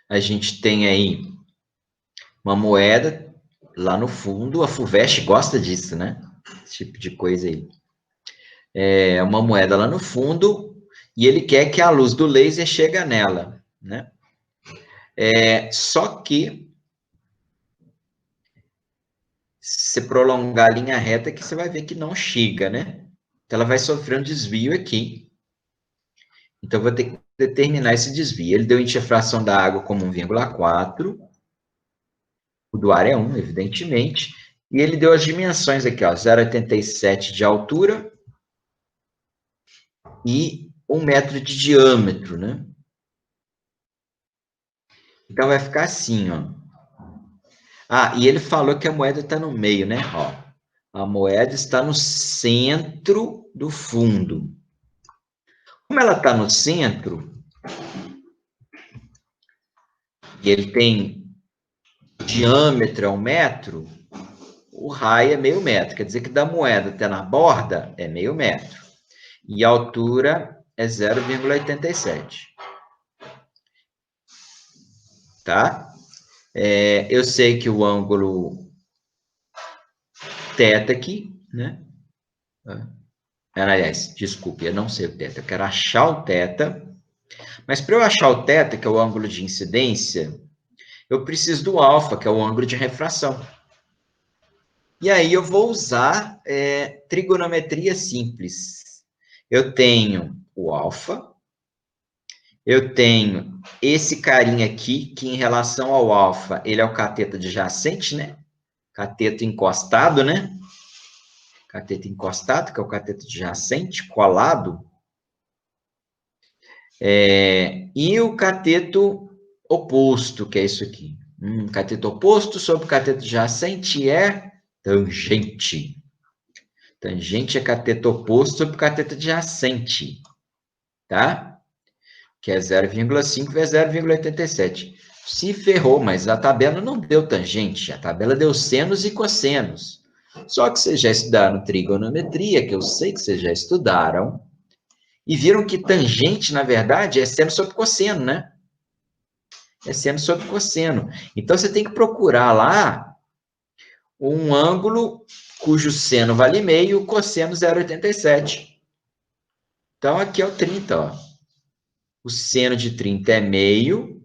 A gente tem aí uma moeda lá no fundo, a FUVEST gosta disso, né? Esse tipo de coisa aí. É uma moeda lá no fundo e ele quer que a luz do laser chegue nela, né? Só que se prolongar a linha reta que você vai ver que não chega, né? Então ela vai sofrer um desvio aqui. Então eu vou ter que determinar esse desvio. Ele deu enxofração da água como 1,4, o do ar é 1, evidentemente, e ele deu as dimensões aqui, ó, 0,87 de altura e 1 metro de diâmetro, né? Então vai ficar assim, ó. Ah, e ele falou que a moeda está no meio, né? Ó, a moeda está no centro do fundo. Como ela está no centro, e ele tem diâmetro é 1 metro, o raio é meio metro. Quer dizer que da moeda até na borda é meio metro. E a altura é 0,87. Tá? Eu sei que o ângulo θ aqui, né? Aliás, desculpe, eu não sei o θ, eu quero achar o θ. Mas para eu achar o θ, que é o ângulo de incidência, eu preciso do alfa, que é o ângulo de refração. E aí eu vou usar trigonometria simples. Eu tenho o alfa, eu tenho esse carinha aqui, que em relação ao alfa, ele é o cateto adjacente, né? Cateto encostado, né? Cateto encostado, que é o cateto adjacente, colado. E o cateto oposto, que é isso aqui. Cateto oposto sobre cateto adjacente é tangente. Tangente é cateto oposto sobre cateto adjacente, tá? Que é 0,5 vezes 0,87. Se ferrou, mas a tabela não deu tangente, a tabela deu senos e cossenos. Só que vocês já estudaram trigonometria, que eu sei que vocês já estudaram, e viram que tangente, na verdade, é seno sobre cosseno, né? É seno sobre cosseno. Então, você tem que procurar lá um ângulo cujo seno vale meio e o cosseno 0,87. Então, aqui é o 30, ó. O seno de 30 é meio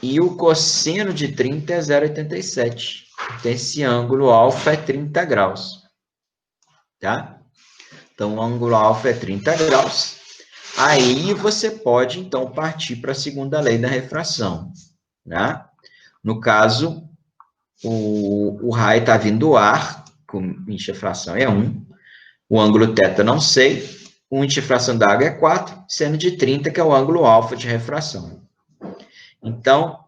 e o cosseno de 30 é 0,87. Então, esse ângulo alfa é 30 graus. Tá? Então, o ângulo alfa é 30 graus. Aí, você pode, então, partir para a segunda lei da refração. Né? No caso, o raio está vindo do ar, com enxofração é 1. O ângulo θ não sei. O enxofração da água é 4, seno de 30, que é o ângulo alfa de refração. Então,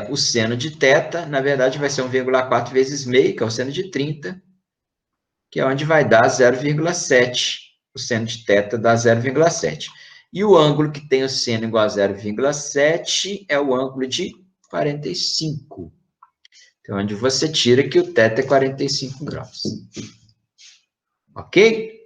o seno de θ, na verdade, vai ser 1,4 vezes meio, que é o seno de 30, que é onde vai dar 0,7. O seno de θ dá 0,7. E o ângulo que tem o seno igual a 0,7 é o ângulo de 45. Então, onde você tira que o θ é 45 graus. Ok?